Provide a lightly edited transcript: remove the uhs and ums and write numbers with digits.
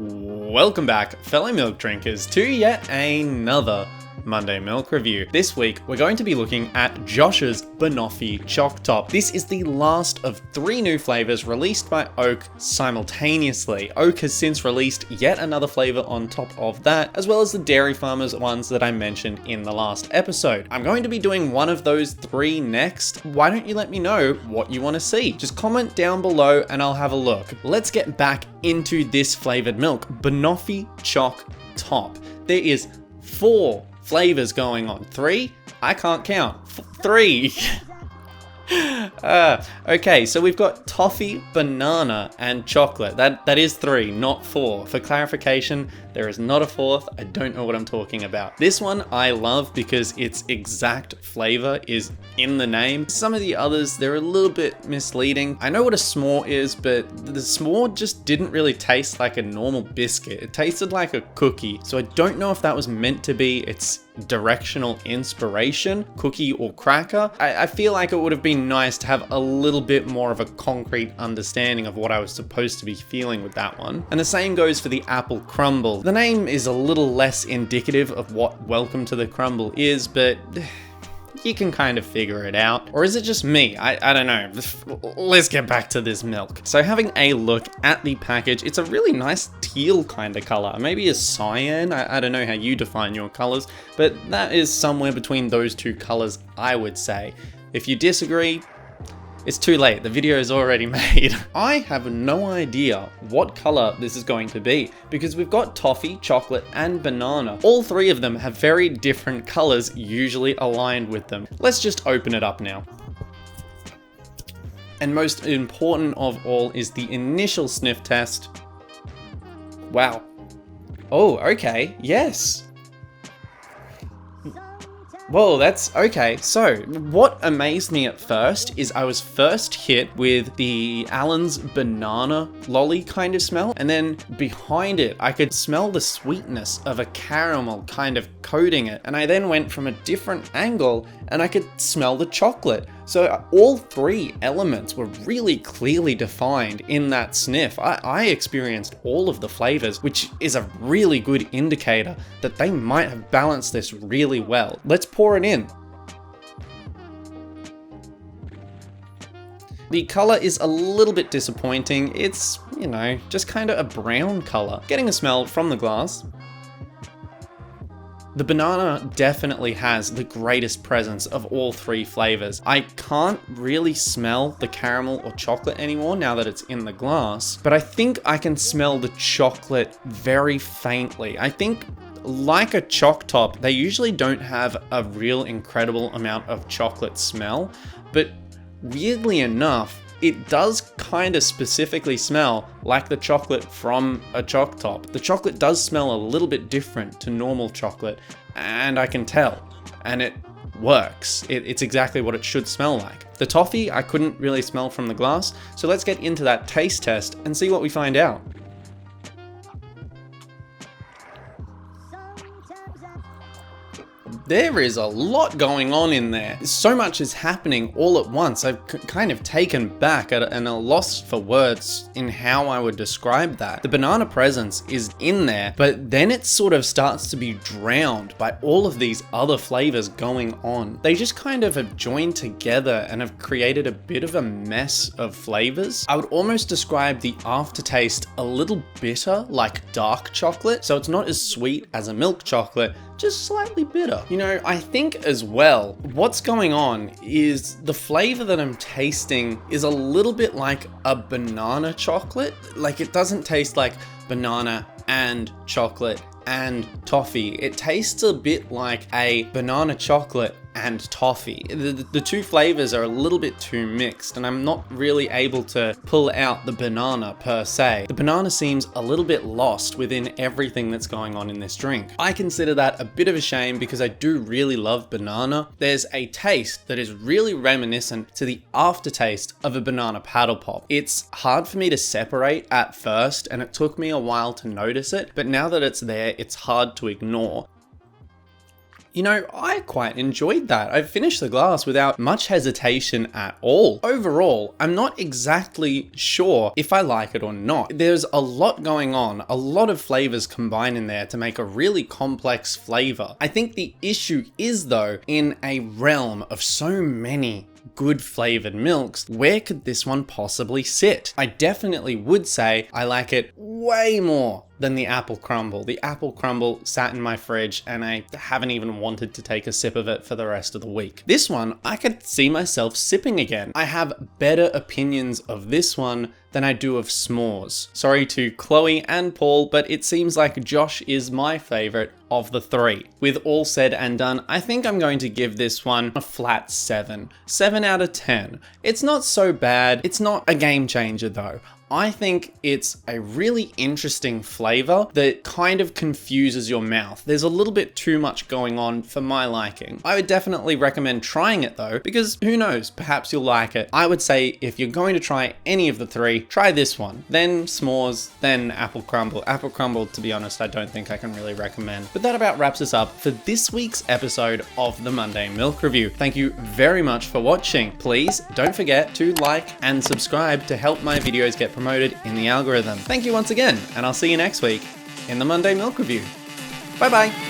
Welcome back, fellow milk drinkers, to yet another Monday Milk Review. This week, we're going to be looking at Josh's Banoffee Choc Top. This is the last of 3 new flavors released by Oak simultaneously. Oak has since released yet another flavor on top of that, as well as the Dairy Farmers ones that I mentioned in the last episode. I'm going to be doing one of those 3 next. Why don't you let me know what you want to see? Just comment down below and I'll have a look. Let's get back into this flavored milk, Banoffee Choc Top. There is 4 flavors going on. 3? I can't count. 3. Okay, so we've got toffee, banana, and chocolate. That is 3, not 4. For clarification, there is not a 4th. I don't know what I'm talking about. This one I love because its exact flavor is in the name. Some of the others, they're a little bit misleading. I know what a s'more is, but the s'more just didn't really taste like a normal biscuit. It tasted like a cookie. So I don't know if that was meant to be its directional inspiration, cookie or cracker. I feel like it would have been nice to have a little bit more of a concrete understanding of what I was supposed to be feeling with that one. And the same goes for the apple crumble. The name is a little less indicative of what Welcome to the Crumble is, but you can kind of figure it out. Or is it just me? I don't know. Let's get back to this milk. So having a look at the package, it's a really nice teal kind of color. Maybe a cyan. I don't know how you define your colors, but that is somewhere between those 2 colors, I would say. If you disagree, it's too late, the video is already made. I have no idea what color this is going to be because we've got toffee, chocolate, and banana. All 3 of them have very different colors usually aligned with them. Let's just open it up now. And most important of all is the initial sniff test. Wow. Oh, okay, yes. Whoa, that's okay. So what amazed me at first is I was first hit with the Allen's banana lolly kind of smell, and then behind it I could smell the sweetness of a caramel kind of coating it, and I then went from a different angle and I could smell the chocolate. So all 3 elements were really clearly defined in that sniff. I experienced all of the flavors, which is a really good indicator that they might have balanced this really well. Let's pour it in. The color is a little bit disappointing. It's, you know, just kind of a brown color. Getting a smell from the glass. The banana definitely has the greatest presence of all 3 flavors. I can't really smell the caramel or chocolate anymore now that it's in the glass, but I think I can smell the chocolate very faintly. I think like a choc top, they usually don't have a real incredible amount of chocolate smell, but weirdly enough, it does kind of specifically smell like the chocolate from a choc top. The chocolate does smell a little bit different to normal chocolate, and I can tell, and it works. It's exactly what it should smell like. The toffee, I couldn't really smell from the glass, so let's get into that taste test and see what we find out. There is a lot going on in there. So much is happening all at once. I've kind of taken back and a loss for words in how I would describe that. The banana presence is in there, but then it sort of starts to be drowned by all of these other flavors going on. They just kind of have joined together and have created a bit of a mess of flavors. I would almost describe the aftertaste a little bitter, like dark chocolate. So it's not as sweet as a milk chocolate, just slightly bitter. You know, I think as well, what's going on is the flavor that I'm tasting is a little bit like a banana chocolate. Like it doesn't taste like banana and chocolate and toffee. It tastes a bit like a banana chocolate and toffee. The 2 flavors are a little bit too mixed, and I'm not really able to pull out the banana per se. The banana seems a little bit lost within everything that's going on in this drink. I consider that a bit of a shame because I do really love banana. There's a taste that is really reminiscent to the aftertaste of a banana paddle pop. It's hard for me to separate at first, and it took me a while to notice it, but now that it's there, it's hard to ignore. You know, I quite enjoyed that. I finished the glass without much hesitation at all. Overall, I'm not exactly sure if I like it or not. There's a lot going on, a lot of flavors combined in there to make a really complex flavor. I think the issue is though, in a realm of so many good flavored milks, where could this one possibly sit? I definitely would say I like it way more than the apple crumble. The apple crumble sat in my fridge and I haven't even wanted to take a sip of it for the rest of the week. This one, I could see myself sipping again. I have better opinions of this one than I do of s'mores. Sorry to Chloe and Paul, but it seems like Josh is my favorite of the three. With all said and done, I think I'm going to give this one a flat 7. 7 out of 10. It's not so bad. It's not a game changer though. I think it's a really interesting flavor that kind of confuses your mouth. There's a little bit too much going on for my liking. I would definitely recommend trying it though, because who knows, perhaps you'll like it. I would say if you're going to try any of the three, try this one, then s'mores, then apple crumble. Apple crumble, to be honest, I don't think I can really recommend. But that about wraps us up for this week's episode of the Monday Milk Review. Thank you very much for watching. Please don't forget to like and subscribe to help my videos get promoted in the algorithm. Thank you once again, and I'll see you next week in the Monday Milk Review. Bye bye.